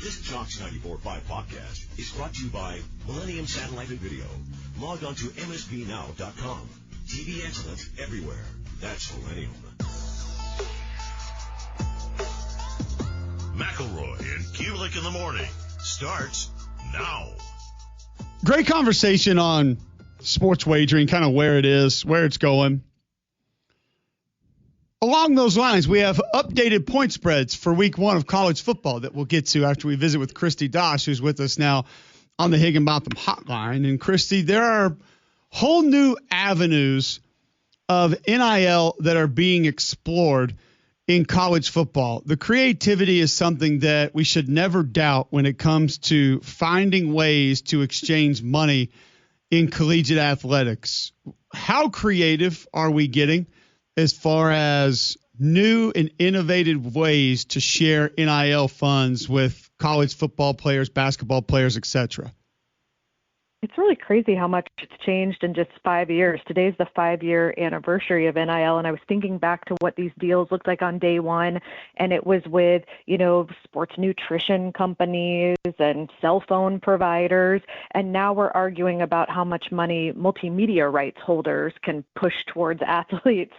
This Jocks 94.5 podcast is brought to you by Millennium Satellite and Video. Log on to msbnow.com. TV excellence everywhere. That's Millennium. McElroy and Cubelic in the morning starts now. Great conversation on sports wagering, kind of where it is, where it's going. Along those lines, we have updated point spreads for week 1 of college football that we'll get to after we visit with Kristi Dosh, who's with us now on the Higginbotham hotline. And Kristi, there are whole new avenues of NIL that are being explored in college football. The creativity is something that we should never doubt when it comes to finding ways to exchange money in collegiate athletics. How creative are we getting as far as new and innovative ways to share NIL funds with college football players, basketball players, etc.? It's really crazy how much it's changed in just 5 years. Today's the 5-year anniversary of NIL, and I was thinking back to what these deals looked like on day one, and it was with, sports nutrition companies and cell phone providers, and now we're arguing about how much money multimedia rights holders can push towards athletes.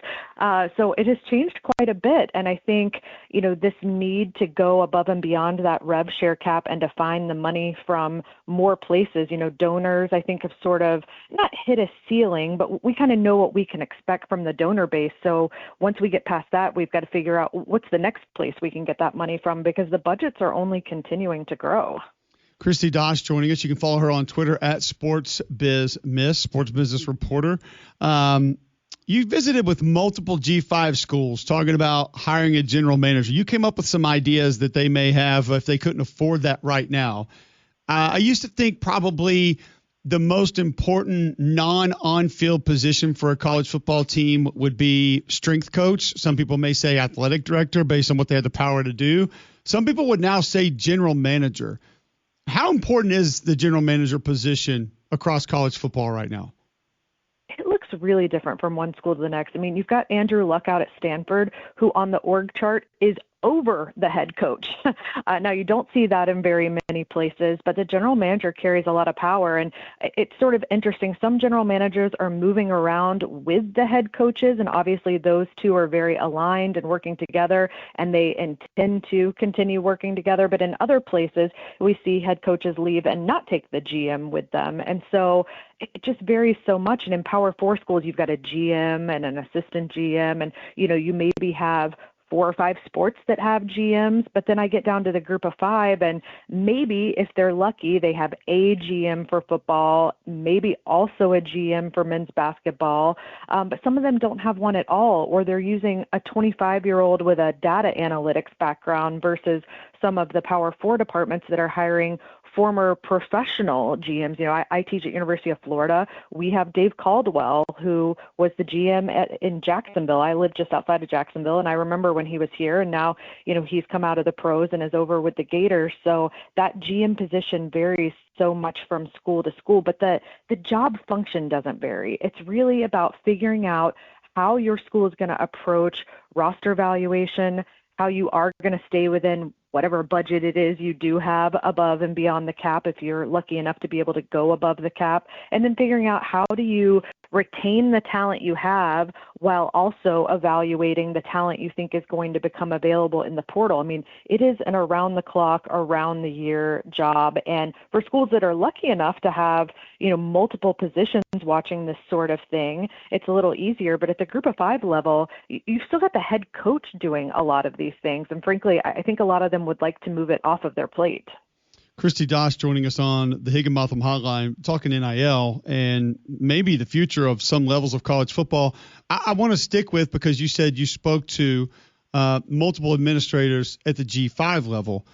So it has changed quite a bit, and I think, this need to go above and beyond that rev share cap and to find the money from more places, donors, I think, have sort of not hit a ceiling, but we kind of know what we can expect from the donor base. So once we get past that, we've got to figure out what's the next place we can get that money from, because the budgets are only continuing to grow. Kristi Dosh joining us. You can follow her on Twitter at SportsBizMiss, Sports Business Reporter. You visited with multiple G5 schools talking about hiring a general manager. You came up with some ideas that they may have if they couldn't afford that right now. I used to think probably the most important non-on-field position for a college football team would be strength coach. Some people may say athletic director based on what they had the power to do. Some people would now say general manager. How important is the general manager position across college football right now? It looks really different from one school to the next. I mean, you've got Andrew Luck out at Stanford, who on the org chart is over the head coach. Now, you don't see that in very many places, but the general manager carries a lot of power. And it's sort of interesting. Some general managers are moving around with the head coaches, and obviously those two are very aligned and working together, and they intend to continue working together. But in other places, we see head coaches leave and not take the GM with them. And so it just varies so much. And in Power 4 schools, you've got a GM and an assistant GM, and, you maybe have 4 or 5 sports that have GMs, but then I get down to the group of 5, and maybe if they're lucky, they have a GM for football, maybe also a GM for men's basketball, but some of them don't have one at all, or they're using a 25-year-old with a data analytics background versus some of the Power 4 departments that are hiring former professional GMs. I teach at University of Florida. We have Dave Caldwell, who was the GM in Jacksonville. I live just outside of Jacksonville, and I remember when he was here, and now, he's come out of the pros and is over with the Gators. So that GM position varies so much from school to school, but the job function doesn't vary. It's really about figuring out how your school is going to approach roster evaluation, how you are going to stay within whatever budget it is you do have above and beyond the cap, if you're lucky enough to be able to go above the cap, and then figuring out how do you retain the talent you have while also evaluating the talent you think is going to become available in the portal. I mean, it is an around-the-clock, around-the-year job. And for schools that are lucky enough to have, multiple positions watching this sort of thing, it's a little easier. But at the group of 5 level, you've still got the head coach doing a lot of these things. And frankly, I think a lot of them would like to move it off of their plate. Kristi Dosh joining us on the Higginbotham hotline, talking NIL and maybe the future of some levels of college football. I want to stick with, because you said you spoke to multiple administrators at the G5 level.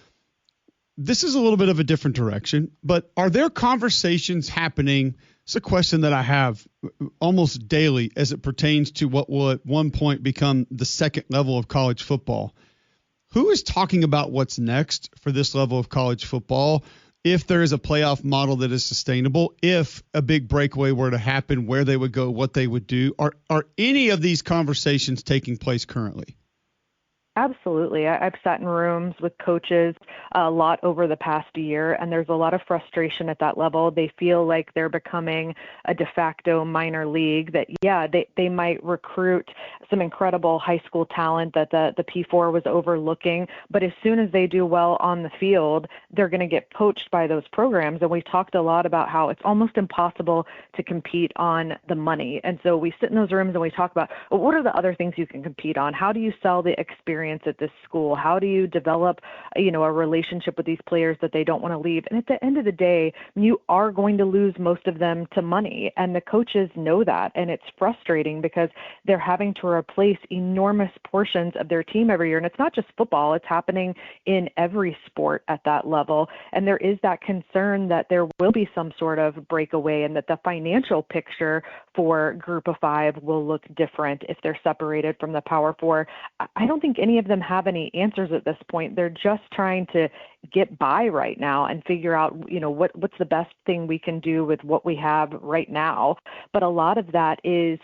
This is a little bit of a different direction, but are there conversations happening? It's a question that I have almost daily as it pertains to what will at one point become the second level of college football. Who is talking about what's next for this level of college football? If there is a playoff model that is sustainable, if a big breakaway were to happen, where they would go, what they would do, are any of these conversations taking place currently? Absolutely. I've sat in rooms with coaches a lot over the past year, and there's a lot of frustration at that level. They feel like they're becoming a de facto minor league, that, yeah, they might recruit some incredible high school talent that the P4 was overlooking, but as soon as they do well on the field, they're going to get poached by those programs. And we talked a lot about how it's almost impossible to compete on the money. And so we sit in those rooms and we talk about, well, what are the other things you can compete on? How do you sell the experience at this school? How do you develop, a relationship with these players that they don't want to leave? And at the end of the day, you are going to lose most of them to money. And the coaches know that. And it's frustrating because they're having to replace enormous portions of their team every year. And it's not just football. It's happening in every sport at that level. And there is that concern that there will be some sort of breakaway and that the financial picture for Group of Five will look different if they're separated from the Power Four. I don't think any of them have any answers at this point. They're just trying to get by right now and figure out, what's the best thing we can do with what we have right now. But a lot of that is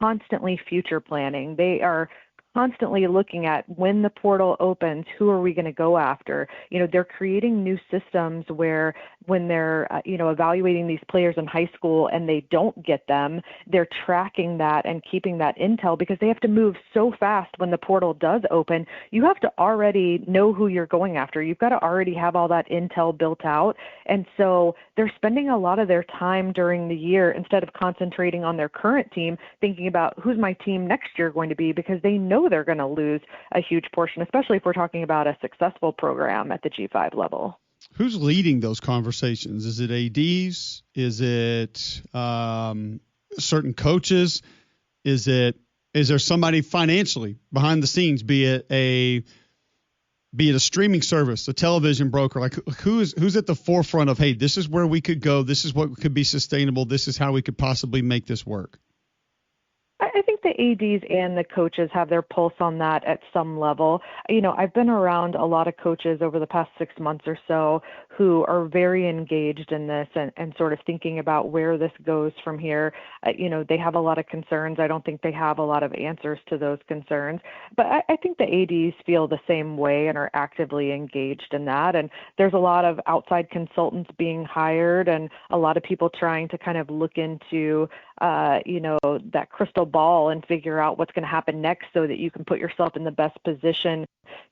constantly future planning. They are constantly looking at when the portal opens, who are we going to go after? They're creating new systems where when they're, evaluating these players in high school and they don't get them, they're tracking that and keeping that intel because they have to move so fast when the portal does open. You have to already know who you're going after. You've got to already have all that intel built out. And so they're spending a lot of their time during the year instead of concentrating on their current team, thinking about who's my team next year going to be, because they know they're going to lose a huge portion, especially if we're talking about a successful program at the G5 level. Who's leading those conversations? Is it ADs? Is it certain coaches? Is there somebody financially behind the scenes, be it a streaming service, a television broker? Like who's at the forefront of, hey, this is where we could go. This is what could be sustainable. This is how we could possibly make this work. I think the ADs and the coaches have their pulse on that at some level. I've been around a lot of coaches over the past 6 months or so who are very engaged in this and sort of thinking about where this goes from here. They have a lot of concerns. I don't think they have a lot of answers to those concerns. But I think the ADs feel the same way and are actively engaged in that. And there's a lot of outside consultants being hired and a lot of people trying to kind of look into that crystal ball and figure out what's going to happen next so that you can put yourself in the best position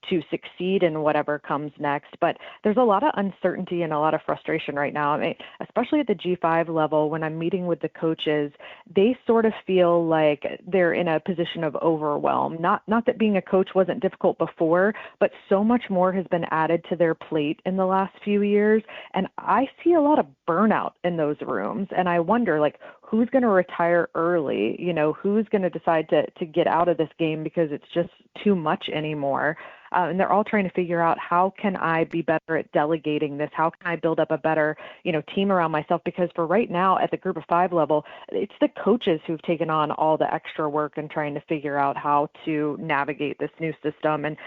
to succeed in whatever comes next. But there's a lot of uncertainty and a lot of frustration right now. I mean, especially at the G5 level, when I'm meeting with the coaches, they sort of feel like they're in a position of overwhelm. Not that being a coach wasn't difficult before, but so much more has been added to their plate in the last few years. And I see a lot of burnout in those rooms. And I wonder, who's going to retire early? Who's going to decide to get out of this game because it's just too much anymore? And they're all trying to figure out, how can I be better at delegating this? How can I build up a better, team around myself? Because for right now at the Group of Five level, it's the coaches who've taken on all the extra work and trying to figure out how to navigate this new system. And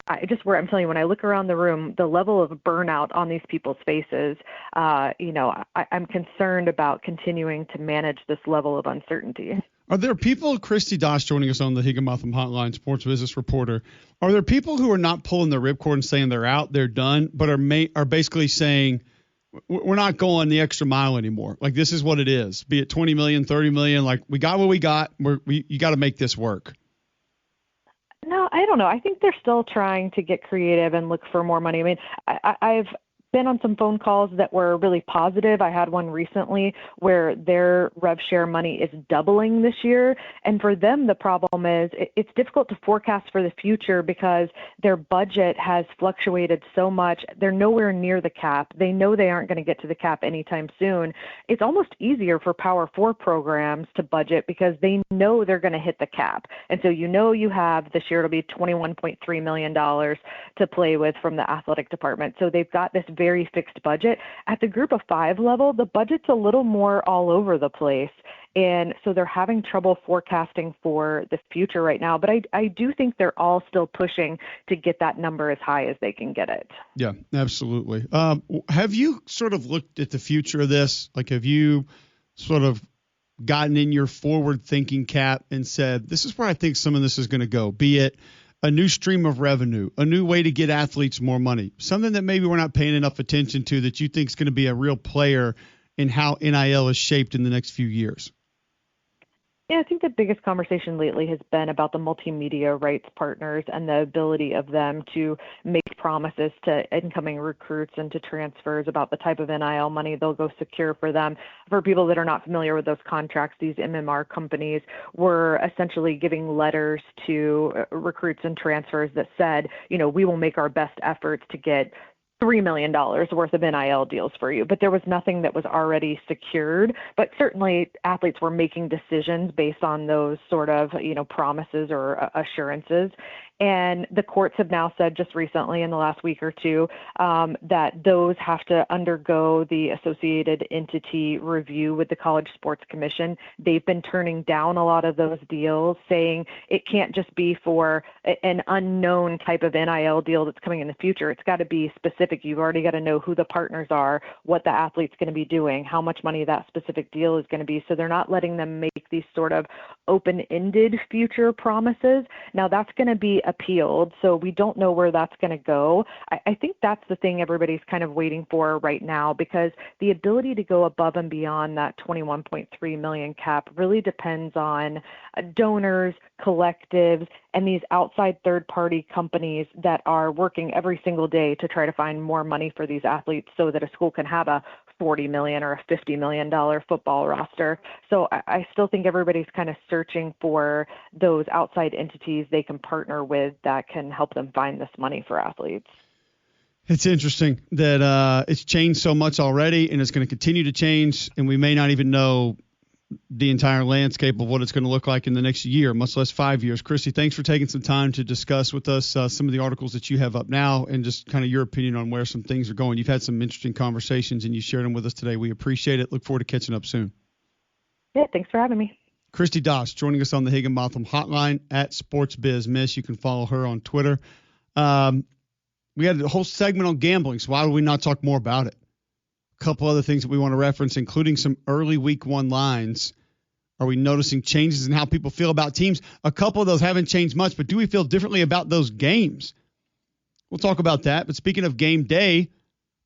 I'm telling you, when I look around the room, the level of burnout on these people's faces, I'm concerned about continuing to manage this level of uncertainty. Are there people, Kristi Dosh joining us on the Higginbotham Hotline, sports business reporter, are there people who are not pulling the ripcord and saying they're out, they're done, but are basically saying, we're not going the extra mile anymore? Like, this is what it is, be it 20 million, 30 million, like we got what we got, you got to make this work. No, I don't know. I think they're still trying to get creative and look for more money. I mean, I've been on some phone calls that were really positive. I had one recently where their rev share money is doubling this year. And for them, the problem is it's difficult to forecast for the future because their budget has fluctuated so much. They're nowhere near the cap. They know they aren't going to get to the cap anytime soon. It's almost easier for Power 4 programs to budget because they know they're going to hit the cap. And so you have this year, it'll be $21.3 million to play with from the athletic department. So they've got this very fixed budget. At the Group of Five level, the budget's a little more all over the place. And so they're having trouble forecasting for the future right now. But I do think they're all still pushing to get that number as high as they can get it. Yeah, absolutely. Have you sort of looked at the future of this? Like, have you sort of gotten in your forward thinking cap and said, this is where I think some of this is going to go, be it a new stream of revenue, a new way to get athletes more money, something that maybe we're not paying enough attention to that you think is going to be a real player in how NIL is shaped in the next few years? Yeah, I think the biggest conversation lately has been about the multimedia rights partners and the ability of them to make promises to incoming recruits and to transfers about the type of NIL money they'll go secure for them. For people that are not familiar with those contracts, these MMR companies were essentially giving letters to recruits and transfers that said, we will make our best efforts to get $3 million worth of NIL deals for you, but there was nothing that was already secured. But certainly athletes were making decisions based on those sort of, promises or assurances. And the courts have now said just recently in the last week or two that those have to undergo the associated entity review with the College Sports Commission. They've been turning down a lot of those deals, saying it can't just be for an unknown type of NIL deal that's coming in the future. It's got to be specific. You've already got to know who the partners are, what the athlete's going to be doing, how much money that specific deal is going to be. So they're not letting them make these sort of open-ended future promises. Now that's going to be appealed, so we don't know where that's going to go. I think that's the thing everybody's kind of waiting for right now, because the ability to go above and beyond that 21.3 million cap really depends on donors, collectives, and these outside third-party companies that are working every single day to try to find more money for these athletes so that a school can have a $40 million or a $50 million football roster. So I still think everybody's kind of searching for those outside entities they can partner with that can help them find this money for athletes. It's interesting that it's changed so much already, and it's going to continue to change, and we may not even know the entire landscape of what it's going to look like in the next year, much less 5 years. Kristi, thanks for taking some time to discuss with us some of the articles that you have up now and just kind of your opinion on where some things are going. You've had some interesting conversations, and you shared them with us today. We appreciate it. Look forward to catching up soon. Yeah, thanks for having me. Kristi Dosh joining us on the Higginbotham Hotline at SportsBizMiss. You can follow her on Twitter. We had a whole segment on gambling, so why would we not talk more about it? A couple other things that we want to reference, including some early week one lines. Are we noticing changes in how people feel about teams? A couple of those haven't changed much, but do we feel differently about those games? We'll talk about that. But speaking of game day,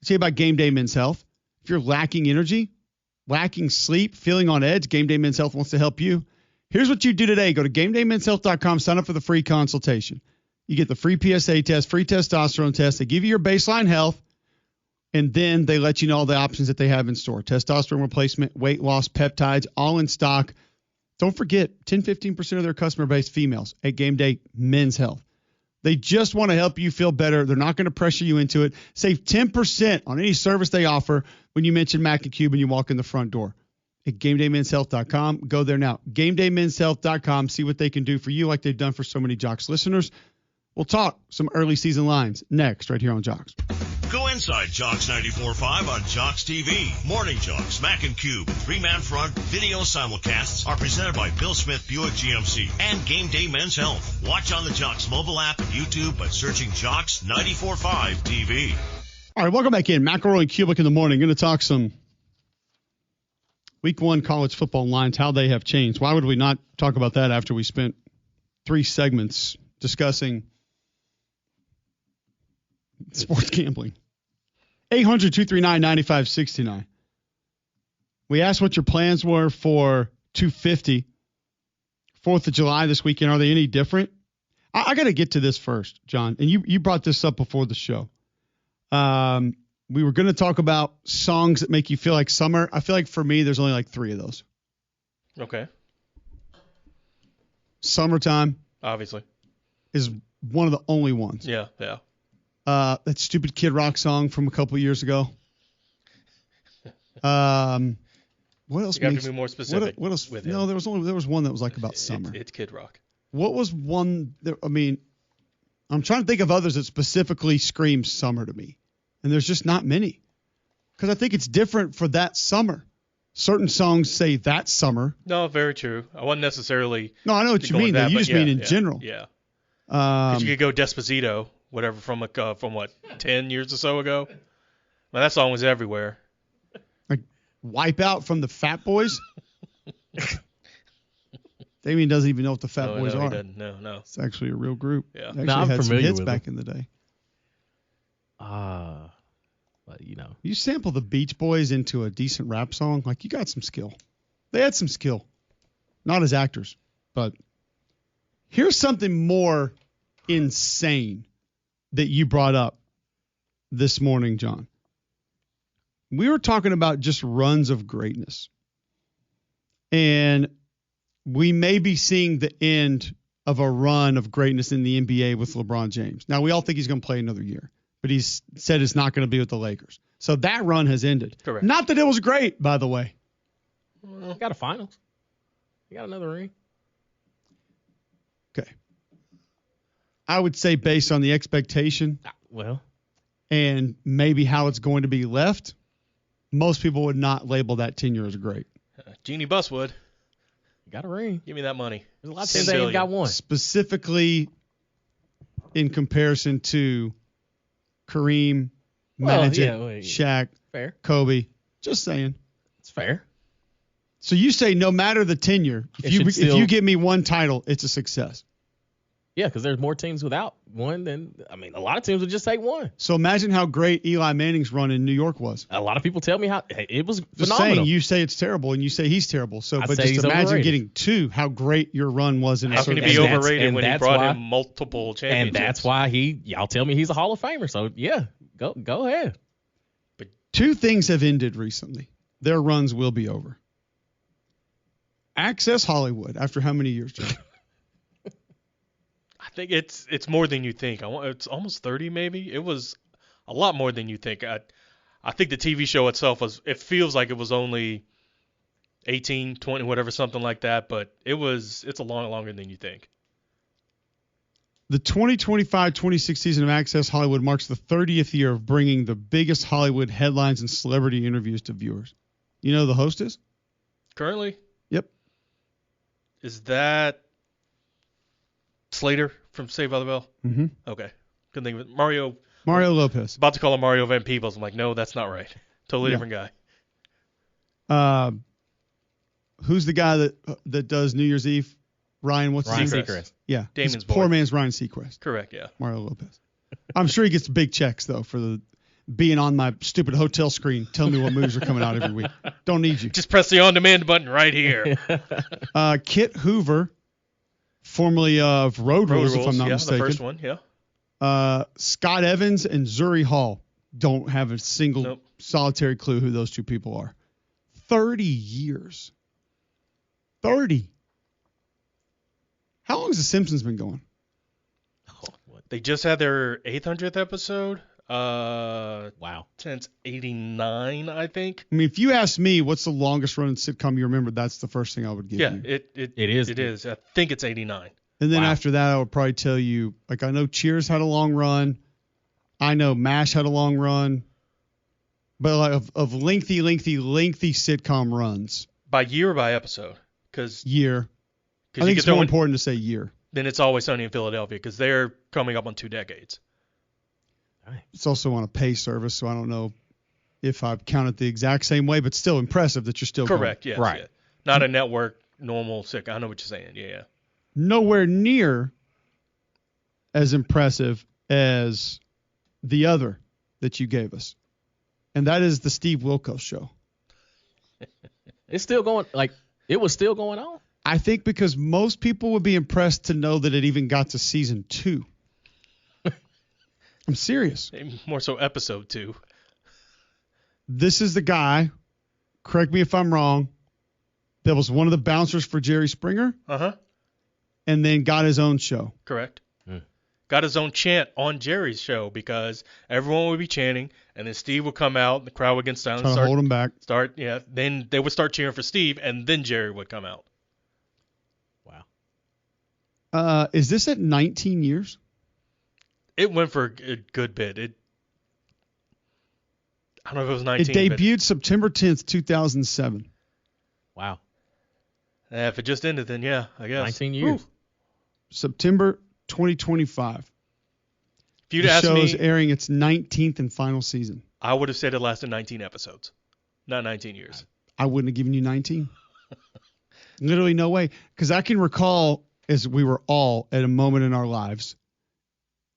let's say about Game Day Men's Health. If you're lacking energy, lacking sleep, feeling on edge, Game Day Men's Health wants to help you. Here's what you do today. Go to GameDayMen'sHealth.com, sign up for the free consultation. You get the free PSA test, free testosterone test. They give you your baseline health, and then they let you know all the options that they have in store. Testosterone replacement, weight loss, peptides, all in stock. Don't forget, 10-15% of their customer base females at Game Day Men's Health. They just want to help you feel better. They're not going to pressure you into it. Save 10% on any service they offer when you mention Mac and Cube and you walk in the front door. At GameDayMen'sHealth.com. Go there now. GameDayMen'sHealth.com. See what they can do for you like they've done for so many Jocks listeners. We'll talk some early season lines next right here on Jocks. Go inside Jocks 94.5 on Jocks TV. Morning Jocks, Mac and Cube, three-man front video simulcasts are presented by Bill Smith Buick GMC and Game Day Men's Health. Watch on the Jocks mobile app and YouTube by searching Jocks 94.5 TV. All right, welcome back in. McElroy Cubelic in the morning. Going to talk some week one college football lines, how they have changed. Why would we not talk about that after we spent 3 segments discussing sports gambling? 800-239-9569. We asked what your plans were for 250, 4th of July this weekend. Are they any different? I got to get to this first, John. And you brought this up before the show. We were going to talk about songs that make you feel like summer. I feel like for me, there's only like 3 of those. Okay. Summertime. Obviously. Is one of the only ones. Yeah. That stupid Kid Rock song from a couple of years ago. What else? You got to be more specific. What else? With no, him. there was one that was like about summer. It's Kid Rock. What was one? I'm trying to think of others that specifically scream summer to me, and there's just not many, because I think it's different for that summer. Certain songs say that summer. No, very true. I wasn't necessarily. No, I know what you mean. That, you just mean in general. Yeah. Because you could go Despacito, whatever, from what 10 years or so ago. Man, that song was everywhere. Like Wipe Out from the Fat Boys. Damien doesn't even know what the Fat Boys no, are. He doesn't. No. It's actually a real group. Yeah. They actually had some hits back in the day. But you know, you sample the Beach Boys into a decent rap song, like you got some skill. They had some skill, not as actors, but here's something more insane that you brought up this morning, John. We were talking about just runs of greatness, and we may be seeing the end of a run of greatness in the NBA with LeBron James. Now, we all think he's going to play another year, but he's said it's not going to be with the Lakers. So that run has ended. Correct. Not that it was great, by the way. He got a finals. He got another ring. Okay. I would say based on the expectation and maybe how it's going to be left, most people would not label that tenure as great. Jeannie Buss would. Got a ring. Give me that money. There's a lot of teams that ain't got one. Specifically in comparison to Kareem, Magic, Shaq, fair. Kobe. Just saying. It's fair. So you say no matter the tenure, if you give me one title, it's a success. Yeah, because there's more teams without one than, I mean, a lot of teams would just take one. So imagine how great Eli Manning's run in New York was. A lot of people tell me how it was just phenomenal. Saying, you say it's terrible, and you say he's terrible. So, but just imagine overrated. Getting two, how great your run was in a certain. How can he be overrated when he brought in multiple championships? And that's why y'all tell me he's a Hall of Famer. So yeah, go ahead. But two things have ended recently. Their runs will be over. Access Hollywood after how many years, John? I think it's more than you think. It's almost 30 maybe. It was a lot more than you think. I think the TV show itself it feels like it was only 18, 20, whatever, something like that, but it's a lot longer than you think. The 2025-26 season of Access Hollywood marks the 30th year of bringing the biggest Hollywood headlines and celebrity interviews to viewers. You know who the host is? Currently? Yep. Is that Slater from Saved by the Bell? Mm-hmm. Okay. Couldn't think of it. Mario Lopez. About to call him Mario Van Peebles. I'm like, no, that's not right. Totally different guy. Who's the guy that does New Year's Eve? Ryan Seacrest. Yeah. Damon's poor man's Ryan Seacrest. Correct, yeah. Mario Lopez. I'm sure he gets big checks, though, for being on my stupid hotel screen telling me what movies are coming out every week. Don't need you. Just press the on-demand button right here. Kit Hoover, formerly of Road Rules, if I'm not mistaken. The first one, yeah. Scott Evans and Zuri Hall. Don't have a single solitary clue who those two people are. 30 years. 30. How long has The Simpsons been going? They just had their 800th episode. Wow. Since 89, I think. I mean, if you ask me what's the longest running sitcom you remember, that's the first thing I would give you. Yeah, it is. I think it's 89. And then after that, I would probably tell you, like, I know Cheers had a long run. I know MASH had a long run. But like of lengthy sitcom runs. By year or by episode? Year. I think it's more important to say year. Then it's Always Sunny in Philadelphia because they're coming up on 2 decades. It's also on a pay service, so I don't know if I've counted the exact same way, but still impressive that you're still correct. Going. Yes, right. Yeah. Not a network normal sitcom. I know what you're saying. Yeah. Nowhere near as impressive as the other that you gave us, and that is the Steve Wilkos Show. It's still going. Like it was still going on. I think because most people would be impressed to know that it even got to season 2. I'm serious. More so episode 2. This is the guy, correct me if I'm wrong, that was one of the bouncers for Jerry Springer. Uh-huh. And then got his own show. Correct. Got his own chant on Jerry's show because everyone would be chanting, and then Steve would come out, and the crowd would get silent. Try to hold him back. Then they would start cheering for Steve, and then Jerry would come out. Wow. Is this at 19 years? It went for a good bit. I don't know if it was 19. It debuted September 10th, 2007. Wow. If it just ended, then yeah, I guess. 19 years. Ooh. September 2025. If you'd asked me, the show's airing its 19th and final season. I would have said it lasted 19 episodes, not 19 years. I wouldn't have given you 19. Literally no way. Because I can recall as we were all at a moment in our lives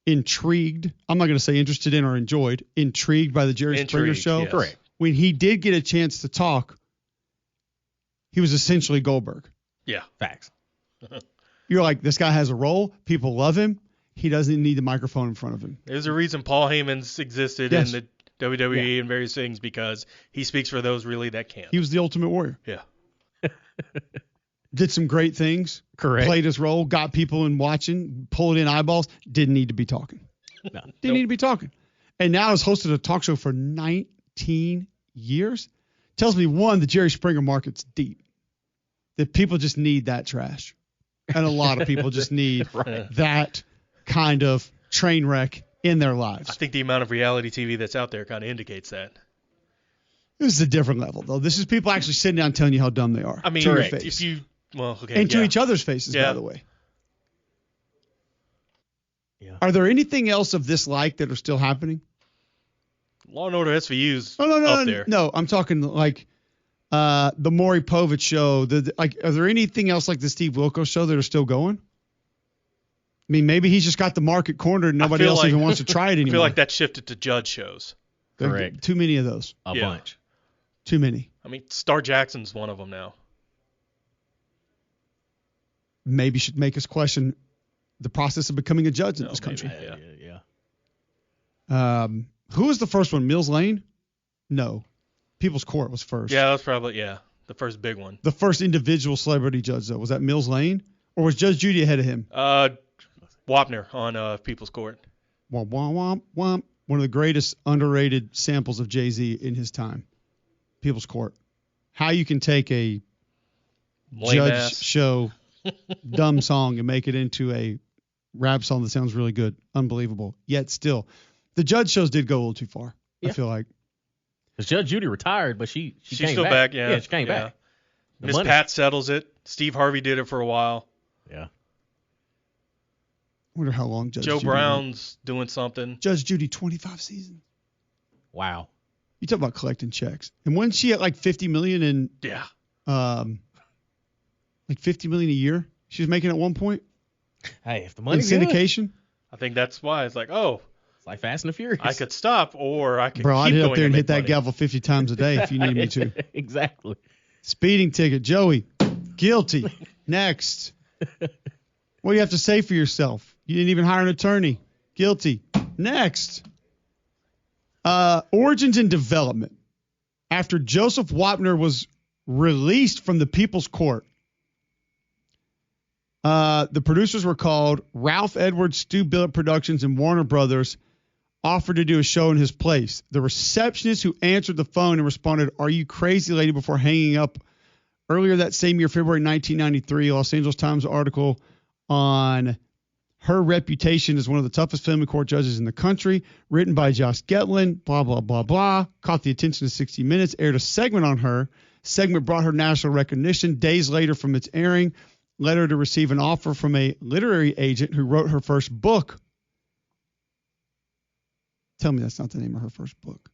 intrigued. I'm not going to say interested in or enjoyed. Intrigued by the Jerry Springer show. Yes. Correct. When he did get a chance to talk, he was essentially Goldberg. Yeah. Facts. You're like, this guy has a role. People love him. He doesn't need the microphone in front of him. There's a reason Paul Heyman's existed Yes. in the WWE and various things because he speaks for those really that can't. He was the Ultimate Warrior. Yeah. Did some great things. Correct. Played his role. Got people in watching. Pulled in eyeballs. Didn't need to be talking. No. Didn't need to be talking. And now has hosted a talk show for 19 years. Tells me, one, the Jerry Springer market's deep. That people just need that trash. And a lot of people just need that kind of train wreck in their lives. I think the amount of reality TV that's out there kind of indicates that. This is a different level, though. This is people actually sitting down telling you how dumb they are. I mean, to your Correct. face. if you, well, okay. And to yeah. each other's faces, Yeah. by the way. Yeah. Are there anything else of this like that are still happening? Law and Order SVU's No, up there. no. I'm talking like the Maury Povich show. Are there anything else like the Steve Wilkos show that are still going? I mean, maybe he's just got the market cornered and nobody else even wants to try it anymore. I feel like that shifted to judge shows. Correct. Too many of those. A Yeah. bunch. Too many. I mean, Star Jackson's one of them now. Maybe should make us question the process of becoming a judge in No, this country. maybe. Yeah. Yeah. Who was the first one? Mills Lane? No. People's Court was first. Yeah, that's probably, the first big one. The first individual celebrity judge, though, was that Mills Lane? Or was Judge Judy ahead of him? Wapner on People's Court. Womp, womp, womp, womp. One of the greatest underrated samples of Jay-Z in his time. People's Court. How you can take a Lame judge ass. show dumb song and make it into a rap song that sounds really good. Unbelievable. Yet still, the judge shows did go a little too far. I Yeah. feel like. Because Judge Judy retired, but she She's came still back. back, yeah. she came back. The Miss money. Pat settles it. Steve Harvey did it for a while. Yeah. I wonder how long Judge Joe Judy Brown's doing something. went. Judge Judy, 25 seasons. Wow. You talk about collecting checks. And wasn't she at like $50 million in Yeah. like $50 million a year? She was making at one point Hey, if the in money's good, syndication. I think that's why it's like, oh, it's like Fast and the Furious. I could stop or I could Bro, keep I'd hit going up there and make hit that money. gavel 50 times a day if you need me to. Exactly. Speeding ticket, Joey. Guilty. Next. What do you have to say for yourself? You didn't even hire an attorney. Guilty. Next. Origins and development. After Joseph Wapner was released from the People's Court, the producers were called. Ralph Edwards, Stu Billett Productions, and Warner Brothers offered to do a show in his place. The receptionist who answered the phone and responded, "Are you crazy, lady?" before hanging up. Earlier that same year, February 1993, Los Angeles Times article on her reputation as one of the toughest family court judges in the country, written by Josh Getlin, blah, blah, blah, blah, caught the attention of 60 Minutes, aired a segment on her. Segment brought her national recognition. Days later from its airing, led her to receive an offer from a literary agent who wrote her first book. Tell me that's not the name of her first book.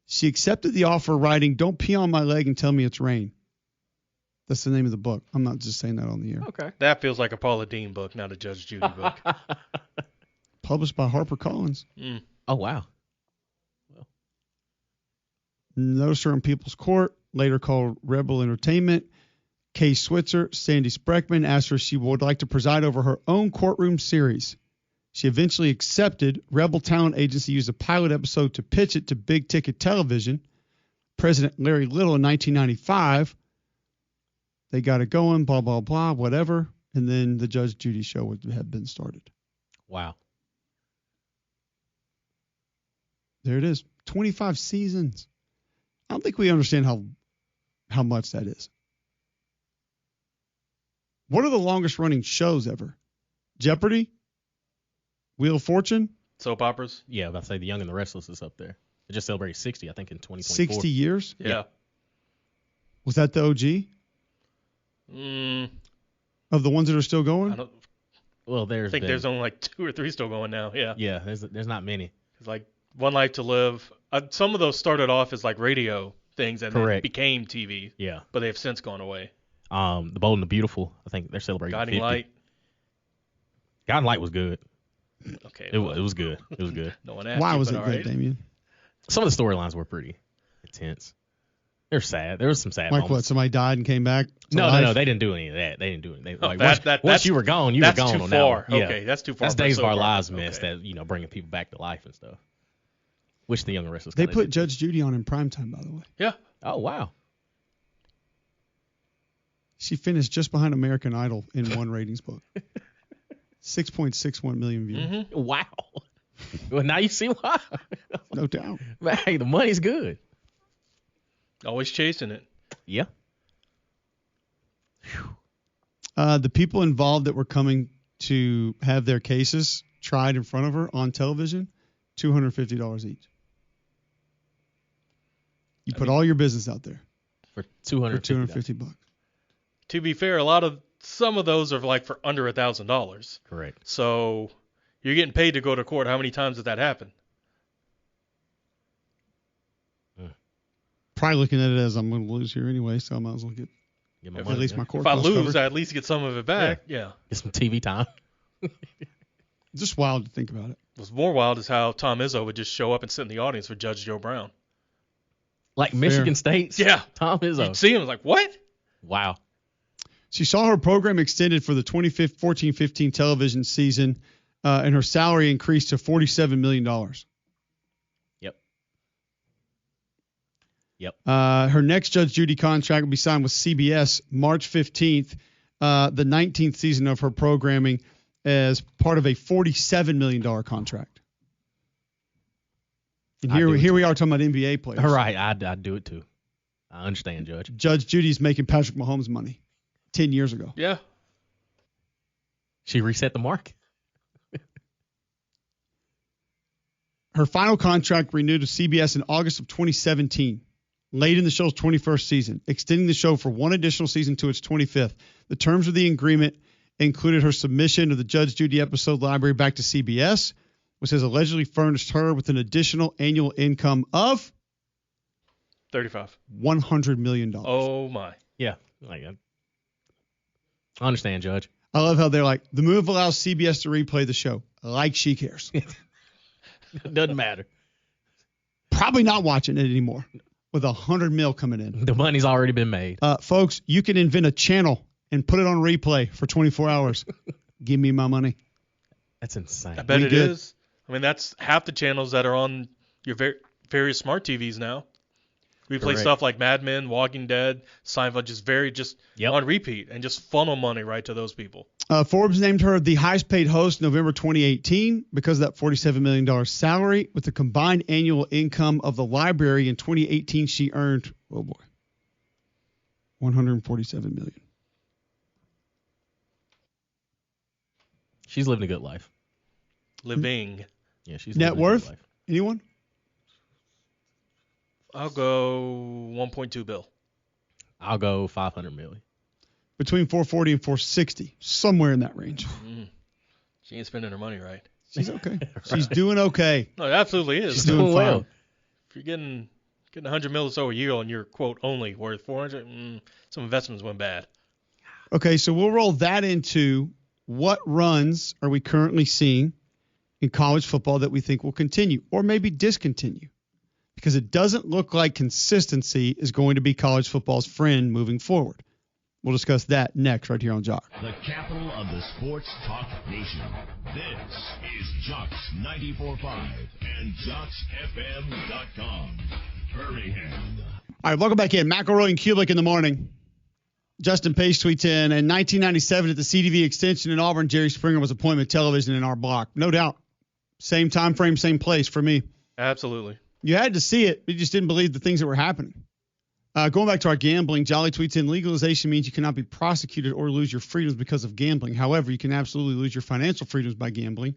She accepted the offer, writing, "Don't pee on my leg and tell me it's rain." That's the name of the book. I'm not just saying that on the air. Okay. That feels like a Paula Deen book, not a Judge Judy book. Published by HarperCollins. Oh, wow. Noticed her in People's Court, later called Rebel Entertainment. Kay Switzer, Sandy Spreckman asked her if she would like to preside over her own courtroom series. She eventually accepted. Rebel Talent Agency used a pilot episode to pitch it to big ticket television. President Larry Little in 1995. They got it going, blah, blah, blah, whatever. And then the Judge Judy show would have been started. Wow. There it is. 25 seasons. I don't think we understand how much that is. What are the longest running shows ever? Jeopardy? Wheel of Fortune? Soap operas? Yeah, I was about to say The Young and the Restless is up there. It just celebrated 60, I think, in 2024. 60 years? Yeah. Was that the OG? Of the ones that are still I going? don't Well, think there's only like 2 or 3 still going now. Yeah. Yeah, there's not many. It's like One Life to Live. Some of those started off as like radio things and then Correct. became TV, Yeah. but they have since gone away. The Bold and the Beautiful. I think they're celebrating Guiding 50. Light. Guiding Light was good. Okay. It was good. It was good. No one asked Why you, was but it all good, right. Damien? Some of the storylines were pretty intense. They're sad. There was some sad Like moments. what? Somebody died and came back? to No, life? they didn't do any of that. They didn't do anything. Oh, Like, that's once you were gone, you were gone too on far. that one. Yeah. Okay, that's too far. That's but Days so of Our far. Lives mess Okay. that, bringing people back to life and stuff. Which the Young and Restless They kinda put did. Judge Judy on in primetime, by the way. Yeah. Oh, wow. She finished just behind American Idol in one ratings book. 6.61 million views. Mm-hmm. Wow. Well, now you see why. No doubt. Hey, the money's good. Always chasing it. Yeah. The people involved that were coming to have their cases tried in front of her on television, $250 each. You put all your business out there For for $250. $250. To be fair, some of those are like for under $1,000. Correct. So you're getting paid to go to court. How many times did that happen? Probably looking at it as I'm going to lose here anyway, so I might as well get Get my at money, least yeah. my court If I costs lose, covered. I at least get some of it back. Yeah. Get some TV time. Just wild to think about it. What's more wild is how Tom Izzo would just show up and sit in the audience for Judge Joe Brown. Like Michigan State's Yeah. Tom Izzo. You'd see him like, what? Wow. She saw her program extended for the 2014-15 television season, and her salary increased to $47 million. Yep. Her next Judge Judy contract will be signed with CBS March 15th, the 19th season of her programming as part of a $47 million contract. And here we are talking about NBA players. All right. I'd do it too. I understand, Judge. Judge Judy's making Patrick Mahomes money 10 years ago. Yeah. She reset the market. Her final contract renewed to CBS in August of 2017, late in the show's 21st season, extending the show for one additional season to its 25th. The terms of the agreement included her submission of the Judge Judy episode library back to CBS, which has allegedly furnished her with an additional annual income of 35. $100 million. Oh, my. Yeah. Like, I understand, Judge. I love how they're like, the move allows CBS to replay the show. Like she cares. It doesn't matter. Probably not watching it anymore with $100 million coming in. The money's already been made. Folks, you can invent a channel and put it on replay for 24 hours. Give me my money. That's insane. I bet We it good. is. I mean, that's half the channels that are on your various smart TVs now. We play Correct. stuff like Mad Men, Walking Dead, Seinfeld, just Yep. on repeat and just funnel money right to those people. Forbes named her the highest paid host in November 2018 because of that $47 million salary. With the combined annual income of the library in 2018, she earned, oh boy, $147 million. She's living a good life. Living. Yeah, she's Net living a good worth? life. Anyone? I'll go 1.2 bill. I'll go 500 million. Between 440 and 460, somewhere in that range. She ain't spending her money right. She's okay. She's doing okay. No, it absolutely is. She's doing well. fine. If you're getting 100 mil or so a year on your quote only worth 400, some investments went bad. Okay, so we'll roll that into what runs are we currently seeing in college football that we think will continue or maybe discontinue? Because it doesn't look like consistency is going to be college football's friend moving forward. We'll discuss that next right here on Jock. The capital of the sports talk nation. This is Jocks 94.5 and JocksFM.com. Birmingham. All right, welcome back in. McElroy and Cubelic in the morning. Justin Pace tweets in 1997 at the CDV extension in Auburn, Jerry Springer was appointment television in our block. No doubt. Same time frame, same place for me. Absolutely. You had to see it, but you just didn't believe the things that were happening. Going back to our gambling, Jolly tweets in, legalization means you cannot be prosecuted or lose your freedoms because of gambling. However, you can absolutely lose your financial freedoms by gambling.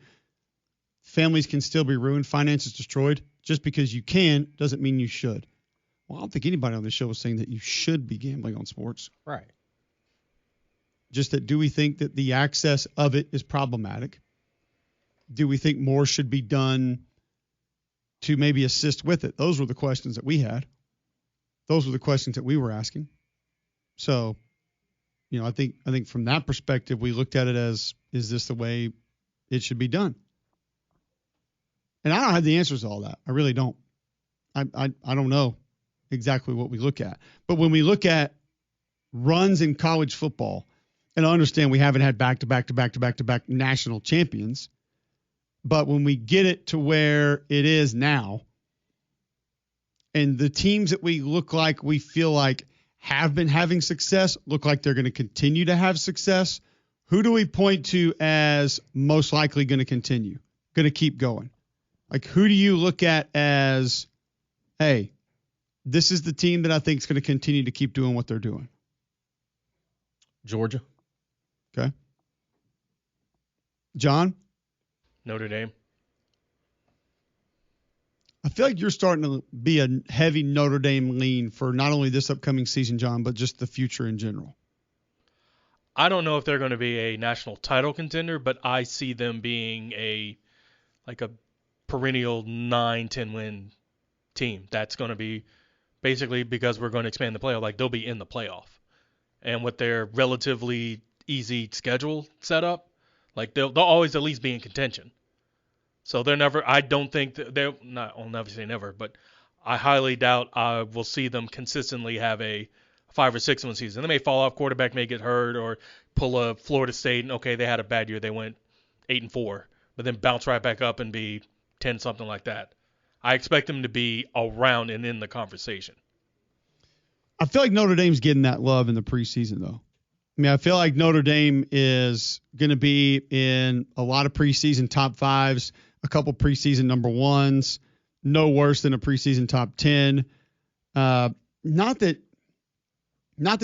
Families can still be ruined, finances destroyed. Just because you can doesn't mean you should. Well, I don't think anybody on this show was saying that you should be gambling on sports. Right. Just that, do we think that the access of it is problematic? Do we think more should be done to maybe assist with it? Those were the questions that we had. Those were the questions that we were asking. So I think from that perspective, we looked at it as, is this the way it should be done? And I don't have the answers to all that. I really don't. I don't know exactly what we look at. But when we look at runs in college football, and I understand we haven't had back-to-back national champions, but when we get it to where it is now, and the teams that we feel like have been having success look like they're going to continue to have success, who do we point to as most likely going to continue, going to keep going? Like, who do you look at as, hey, this is the team that I think is going to continue to keep doing what they're doing? Georgia. Okay. John? Notre Dame. I feel like you're starting to be a heavy Notre Dame lean for not only this upcoming season, John, but just the future in general. I don't know if they're going to be a national title contender, but I see them being a perennial 9-10 win team. That's going to be basically because we're going to expand the playoff. Like, they'll be in the playoff. And with their relatively easy schedule set up, like, they'll always at least be in contention. So they're never, I don't think that I'll never say never, but I highly doubt I will see them consistently have a 5 or 6 win season. They may fall off, quarterback may get hurt, or pull a Florida State, and okay, they had a bad year, they went 8-4, but then bounce right back up and be 10, something like that. I expect them to be around and in the conversation. I feel like Notre Dame's getting that love in the preseason, though. I mean, I feel like Notre Dame is going to be in a lot of preseason top 5s, a couple preseason number 1s, no worse than a preseason top 10. Not that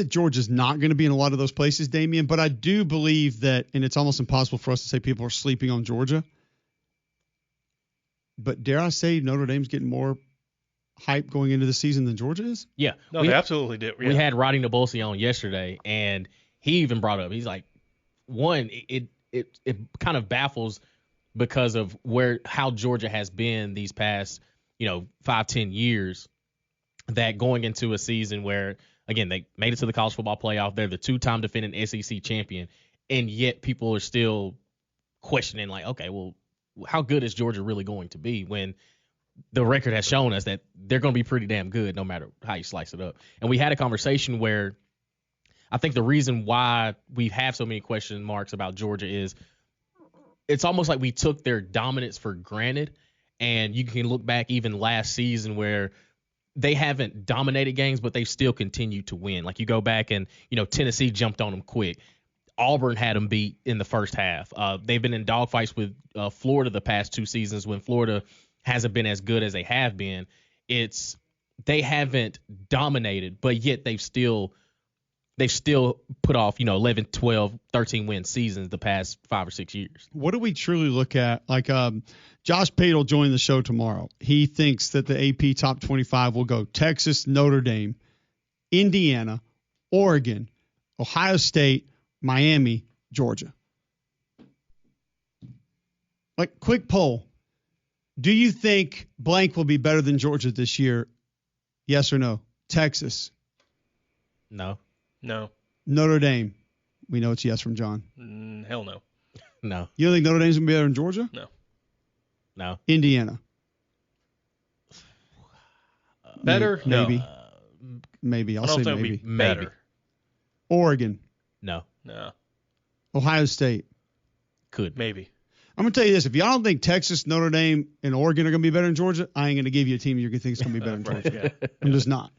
Georgia's not going to be in a lot of those places, Damian, but I do believe that, and it's almost impossible for us to say people are sleeping on Georgia, but dare I say Notre Dame's getting more hype going into the season than Georgia is? Yeah. No, they absolutely did. Yeah. We had Roddy Nabulsi on yesterday, and he even brought up, he's like, one, it kind of baffles because of how Georgia has been these past, 5-10 years, that going into a season where, again, they made it to the college football playoff, they're the 2-time defending SEC champion, and yet people are still questioning, like, okay, well, how good is Georgia really going to be when the record has shown us that they're going to be pretty damn good no matter how you slice it up. And we had a conversation where I think the reason why we have so many question marks about Georgia is it's almost like we took their dominance for granted. And you can look back even last season where they haven't dominated games, but they've still continued to win. Like, you go back and, Tennessee jumped on them quick. Auburn had them beat in the first half. They've been in dogfights with Florida the past 2 seasons when Florida hasn't been as good as they have been. They haven't dominated, but yet they've still put off, 11, 12, 13 win seasons the past 5 or 6 years. What do we truly look at? Like, Josh Pate will join the show tomorrow. He thinks that the AP top 25 will go Texas, Notre Dame, Indiana, Oregon, Ohio State, Miami, Georgia. Like, quick poll. Do you think blank will be better than Georgia this year? Yes or no? Texas. No. No. Notre Dame. We know it's yes from John. Hell no. No. You don't think Notre Dame's going to be better than Georgia? No. Indiana. Better? Maybe. No. Maybe. I'll I don't say think maybe. it'll be better. Oregon. No. Ohio State. Could. Maybe. I'm going to tell you this. If y'all don't think Texas, Notre Dame, and Oregon are going to be better than Georgia, I ain't going to give you a team you're going to think is going to be better than Georgia. Yeah. I'm just not.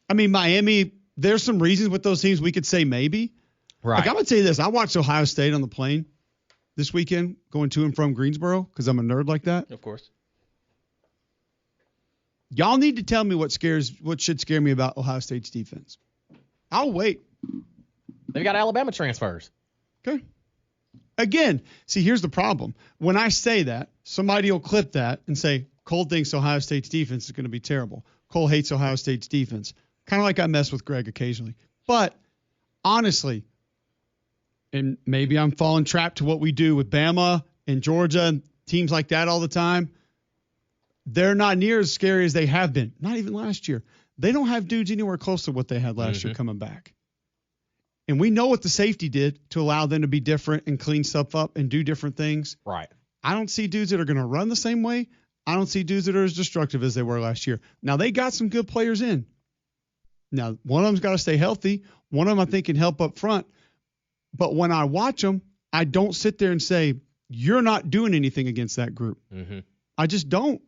I mean, Miami, there's some reasons with those teams we could say maybe. Right. Like, I'm going to tell you this. I watched Ohio State on the plane this weekend going to and from Greensboro because I'm a nerd like that. Of course. Y'all need to tell me what should scare me about Ohio State's defense. I'll wait. They've got Alabama transfers. Okay. Again, see, here's the problem. When I say that, somebody will clip that and say, Cole thinks Ohio State's defense is going to be terrible. Cole hates Ohio State's defense. Kind of like I mess with Greg occasionally. But honestly, and maybe I'm falling trapped to what we do with Bama and Georgia, teams like that all the time, they're not near as scary as they have been. Not even last year. They don't have dudes anywhere close to what they had last year coming back. And we know what the safety did to allow them to be different and clean stuff up and do different things. Right. I don't see dudes that are going to run the same way. I don't see dudes that are as destructive as they were last year. Now, they got some good players in. Now, one of them's got to stay healthy. One of them, I think, can help up front. But when I watch them, I don't sit there and say, you're not doing anything against that group. Mm-hmm. I just don't.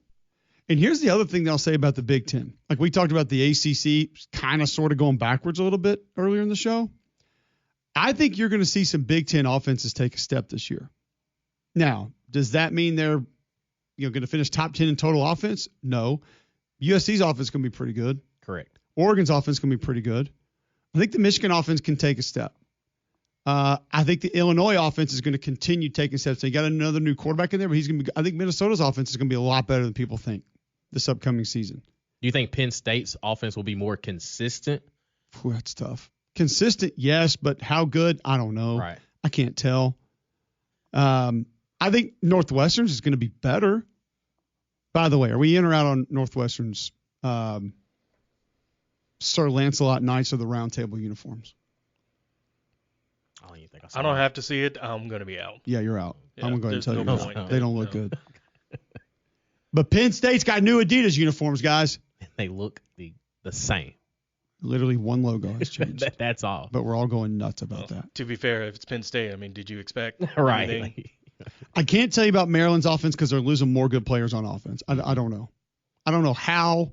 And here's the other thing that I'll say about the Big Ten. Like we talked about the ACC kind of sort of going backwards a little bit earlier in the show. I think you're going to see some Big Ten offenses take a step this year. Now, does that mean they're going to finish top 10 in total offense? No. USC's offense is going to be pretty good. Correct. Oregon's offense is going to be pretty good. I think the Michigan offense can take a step. I think the Illinois offense is going to continue taking steps. So you got another new quarterback in there, but he's going to be. I think Minnesota's offense is going to be a lot better than people think this upcoming season. Do you think Penn State's offense will be more consistent? Ooh, that's tough. Consistent, yes, but how good? I don't know. Right. I can't tell. I think Northwestern's is going to be better. By the way, are we in or out on Northwestern's Sir Lancelot Knights of the Round Table uniforms? I don't have to see it. I'm going to be out. Yeah, you're out. Yeah, I'm going to go ahead and tell you. point. They don't look good. But Penn State's got new Adidas uniforms, guys. They look the same. Literally one logo has changed. That's all. But we're all going nuts about that. To be fair, if it's Penn State, I mean, did you expect Right. anything? I can't tell you about Maryland's offense because they're losing more good players on offense. I don't know. I don't know how.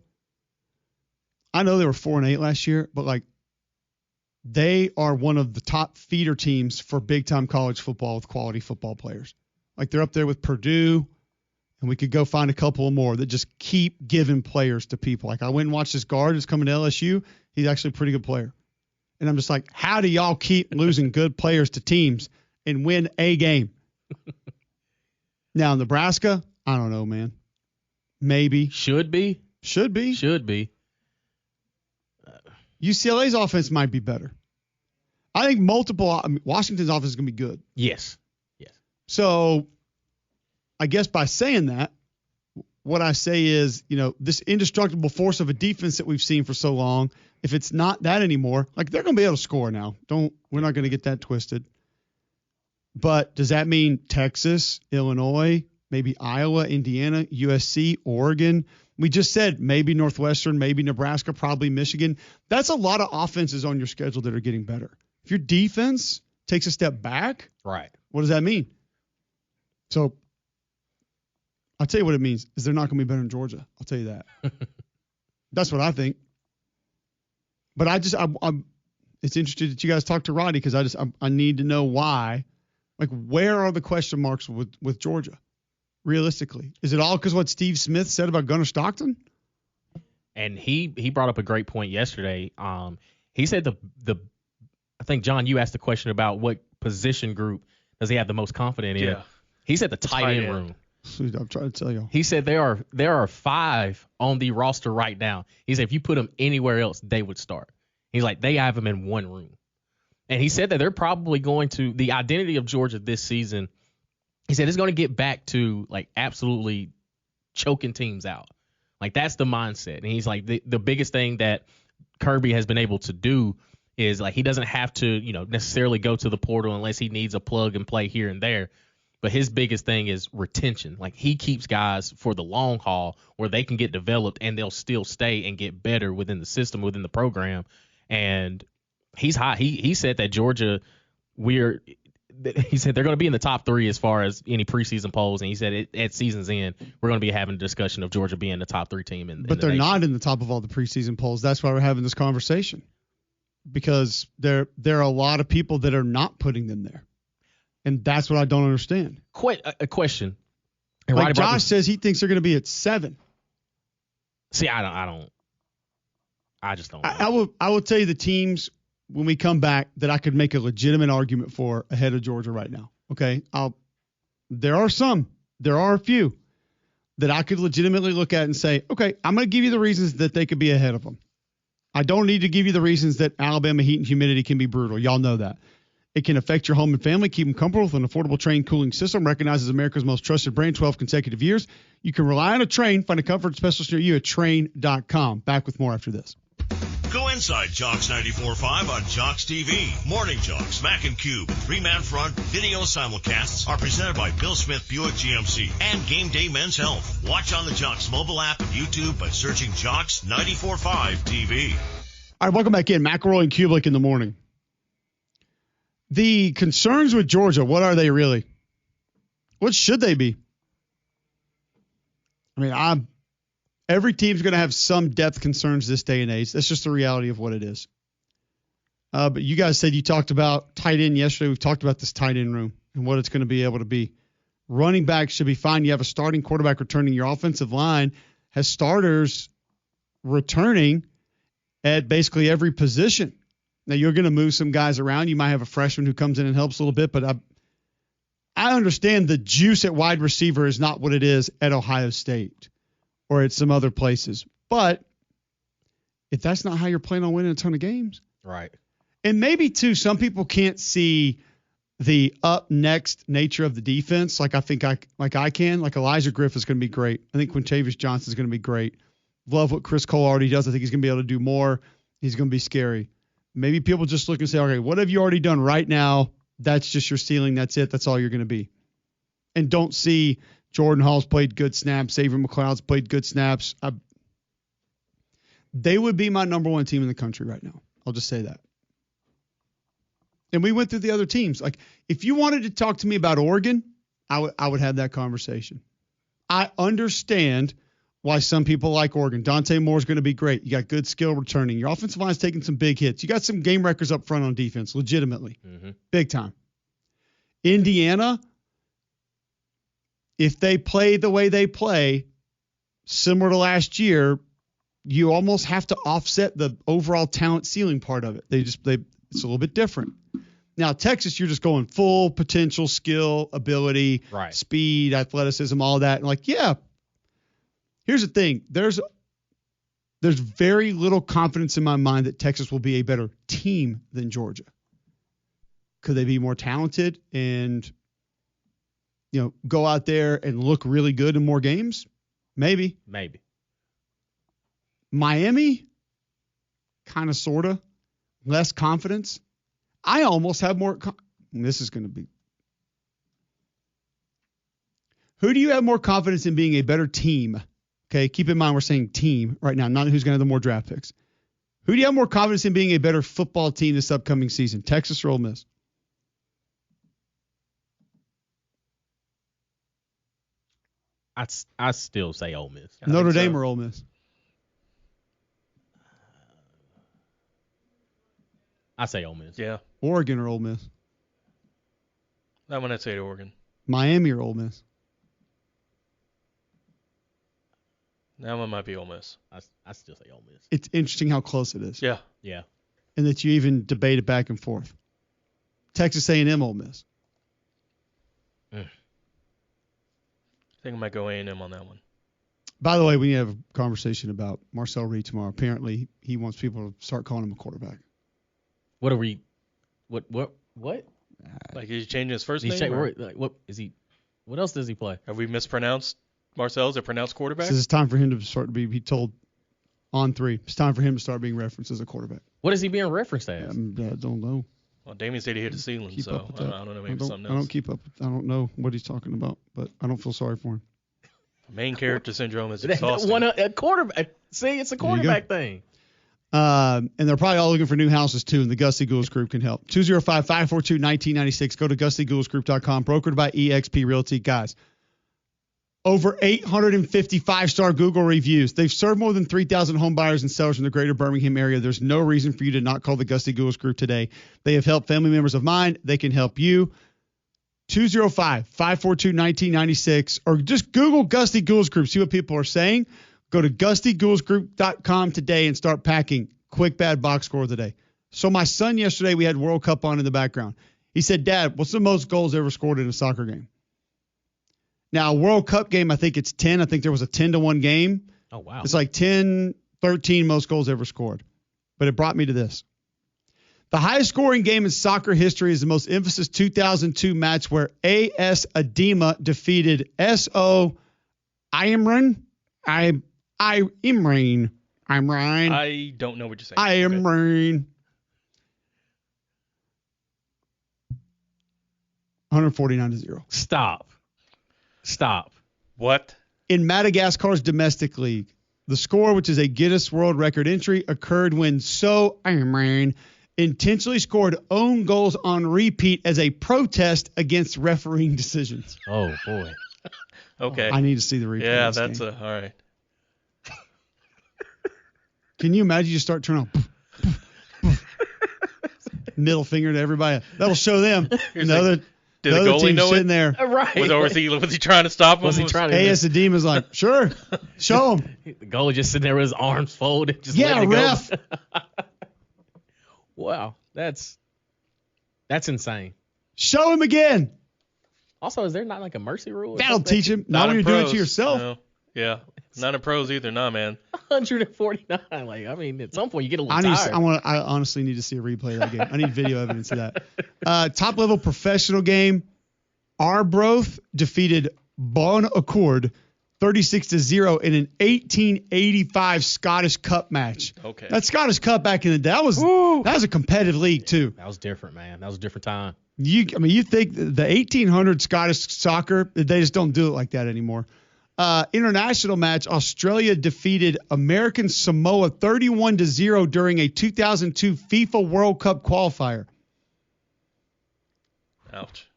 I know they were 4-8 last year, but like they are one of the top feeder teams for big-time college football with quality football players. Like they're up there with Purdue, and we could go find a couple more that just keep giving players to people. Like I went and watched this guard who's coming to LSU. He's actually a pretty good player. And I'm just like, how do y'all keep losing good players to teams and win a game? Now, Nebraska, I don't know, man. Maybe. Should be. UCLA's offense might be better. I think Washington's offense is going to be good. Yes. So I guess by saying that, what I say is, this indestructible force of a defense that we've seen for so long, if it's not that anymore, like they're going to be able to score now. We're not going to get that twisted. But does that mean Texas, Illinois, maybe Iowa, Indiana, USC, Oregon? We just said maybe Northwestern, maybe Nebraska, probably Michigan. That's a lot of offenses on your schedule that are getting better. If your defense takes a step back, right? What does that mean? So I'll tell you what it means is they're not going to be better than Georgia. I'll tell you that. That's what I think. But I'm it's interesting that you guys talk to Roddy because I need to know why. Like, where are the question marks with Georgia? Realistically, is it all because what Steve Smith said about Gunnar Stockton? And he brought up a great point yesterday. He said I think John, you asked the question about what position group does he have the most confidence in. Yeah. He said the tight end room. I'm trying to tell you. He said there are 5 on the roster right now. He said if you put them anywhere else, they would start. He's like they have them in one room. And he said that they're probably going to – the identity of Georgia this season, he said it's going to get back to, like, absolutely choking teams out. Like, that's the mindset. And he's like, the biggest thing that Kirby has been able to do is, like, he doesn't have to, necessarily go to the portal unless he needs a plug and play here and there. But his biggest thing is retention. Like, he keeps guys for the long haul where they can get developed and they'll still stay and get better within the system, within the program. And – he's hot. He said that Georgia, he said they're going to be in the top 3 as far as any preseason polls, and he said at season's end we're going to be having a discussion of Georgia being the top 3 team. But they're not in the top of all the preseason polls. That's why we're having this conversation, because there are a lot of people that are not putting them there, and that's what I don't understand. A question. Like Josh says, he thinks they're going to be at 7. See, I just don't know. I will tell you the teams when we come back that I could make a legitimate argument for ahead of Georgia right now. Okay. There are a few that I could legitimately look at and say, okay, I'm going to give you the reasons that they could be ahead of them. I don't need to give you the reasons that Alabama heat and humidity can be brutal. Y'all know that. It can affect your home and family. Keep them comfortable with an affordable Trane cooling system recognized as America's most trusted brand 12 consecutive years. You can rely on a Trane. Find a comfort specialist near you at Trane.com. Back with more after this. Go inside Jocks 94.5 on Jocks TV. Morning Jocks, Mac and Cube, three-man front video simulcasts are presented by Bill Smith Buick GMC and Game Day Men's Health. Watch on the Jocks mobile app and YouTube by searching Jocks 94.5 TV. All right, welcome back in. McElroy and Cubelic in the morning. The concerns with Georgia, what are they really? What should they be? I mean, every team's going to have some depth concerns this day and age. That's just the reality of what it is. But you guys said you talked about tight end yesterday. We've talked about this tight end room and what it's going to be able to be. Running back should be fine. You have a starting quarterback returning. Your offensive line has starters returning at basically every position. Now, you're going to move some guys around. You might have a freshman who comes in and helps a little bit, but I understand the juice at wide receiver is not what it is at Ohio State or at some other places. But if that's not how you're planning on winning a ton of games. Right. And maybe, too, some people can't see the up next nature of the defense like I can. Like Elijah Griff is going to be great. I think Quintavious Johnson is going to be great. Love what Chris Cole already does. I think he's going to be able to do more. He's going to be scary. Maybe people just look and say, okay, what have you already done right now? That's just your ceiling. That's it. That's all you're going to be. And don't see Jordan Hall's played good snaps. Xavier McLeod's played good snaps. They would be my number one team in the country right now. I'll just say that. And we went through the other teams. Like, if you wanted to talk to me about Oregon, I would have that conversation. I understand why some people like Oregon. Dante Moore's going to be great. You got good skill returning. Your offensive line's taking some big hits. You got some game wreckers up front on defense, legitimately. Mm-hmm. Big time. Indiana, if they play the way they play, similar to last year, you almost have to offset the overall talent ceiling part of it. It's a little bit different. Now, Texas, you're just going full potential, skill, ability, right, speed, athleticism, all that. And like, yeah, here's the thing. There's very little confidence in my mind that Texas will be a better team than Georgia. Could they be more talented and, go out there and look really good in more games? Maybe. Miami, kind of, sort of. Less confidence. I almost have more. This is going to be. Who do you have more confidence in being a better team? Okay, keep in mind we're saying team right now, not who's going to have the more draft picks. Who do you have more confidence in being a better football team this upcoming season, Texas or Ole Miss? I still say Ole Miss. Notre Dame or Ole Miss? I say Ole Miss. Yeah. Oregon or Ole Miss? That one I'd say Oregon. Miami or Ole Miss? That one might be Ole Miss. I still say Ole Miss. It's interesting how close it is. Yeah. And that you even debate it back and forth. Texas A&M, Ole Miss. I think I might go A&M on that one. By the way, we need to have a conversation about Marcel Reed tomorrow. Apparently, he wants people to start calling him a quarterback. What are we? What? Like, he's changing his first name? What is he? What else does he play? Have we mispronounced Marcel's a pronounced quarterback? It's time for him to start to be told on 3. It's time for him to start being referenced as a quarterback. What is he being referenced as? I don't know. Well, Damien said he hit the ceiling, so I don't know. Maybe something else. I don't keep up. I don't know what he's talking about, but I don't feel sorry for him. Main character syndrome is exhausting. A quarterback. See, it's a quarterback thing. And they're probably all looking for new houses, too, and the Gusty Goulas Group can help. 205-542-1996. Go to GustyGoulasGroup.com. Brokered by eXp Realty. Guys, over 850 5-star Google reviews. They've served more than 3,000 home buyers and sellers in the greater Birmingham area. There's no reason for you to not call the Gusty Goulas Group today. They have helped family members of mine. They can help you. 205-542-1996. Or just Google Gusty Goulas Group. See what people are saying. Go to GustyGoulasGroup.com today and start packing. Quick bad box score of the day. So my son yesterday, we had World Cup on in the background. He said, Dad, what's the most goals ever scored in a soccer game? Now, a World Cup game, I think it's 10. I think there was a 10-1 game. Oh, wow. It's like 10, 13 most goals ever scored. But it brought me to this. The highest scoring game in soccer history is the most infamous 2002 match where AS Adema defeated SO Imran. I'm Ryan. I don't know what you're saying. I am Ryan. 149-0. Stop. What? In Madagascar's domestic league, the score, which is a Guinness World Record entry, occurred when I am Ryan intentionally scored own goals on repeat as a protest against refereeing decisions. Oh, boy. Okay. I need to see the replay. Yeah, of this that's game. all right. Can you imagine you start turning on middle finger to everybody? That'll show them. Did the the other goalie team's know sitting it? there. Right. Was he trying to stop him? Was he trying to? AS Adema's like, sure, show him. The goalie just sitting there with his arms folded, just Yeah, letting it ref. go. Wow, that's insane. Show him again. Also, is there not like a mercy rule? or That'll something? teach him. Not when you're in doing it pros. to yourself. No. Yeah. Not in pros either. Nah, man. 149. Like, I mean, at some point you get a little tired. I honestly need to see a replay of that game. I need video evidence of that. Top level professional game. Arbroath defeated Bon Accord 36-0 in an 1885 Scottish Cup match. Okay. That Scottish Cup back in the day, that was a competitive league too. That was different, man. That was a different time. You think the 1800 Scottish soccer, they just don't do it like that anymore. International match, Australia defeated American Samoa 31-0 during a 2002 FIFA World Cup qualifier. Ouch.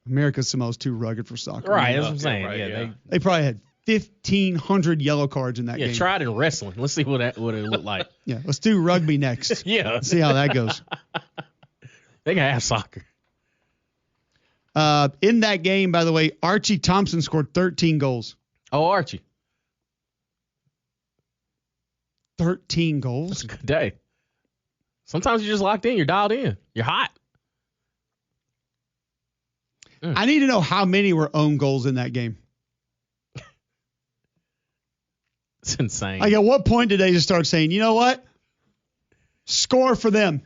American Samoa's too rugged for soccer. Right, that's what I'm saying. right, yeah, yeah. They probably had 1,500 yellow cards in that game. tried in wrestling. Let's see what it looked like. Yeah, let's do rugby next. Yeah. Let's see how that goes. They can have soccer. In that game, by the way, Archie Thompson scored 13 goals. Oh, Archie. 13 That's goals? a good day. Sometimes you're just locked in. You're dialed in. You're hot. I need to know how many were own goals in that game. It's insane. Like, at what point did they just start saying, you know what? Score for them.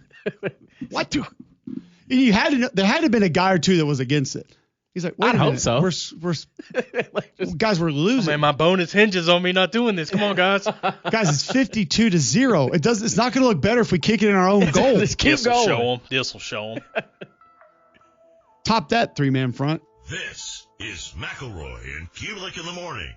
What? There had to have been a guy or two that was against it. He's like, wait I'd a minute. hope so. Guys, we're Oh, losing. man, my bonus hinges on me not doing this. Come on, guys. Guys, it's 52-0. It's not going to look better if we kick it in our own goal. Just keep This'll going. show them. This'll show them. Top that three-man front. This is McElroy and Cubelic in the morning.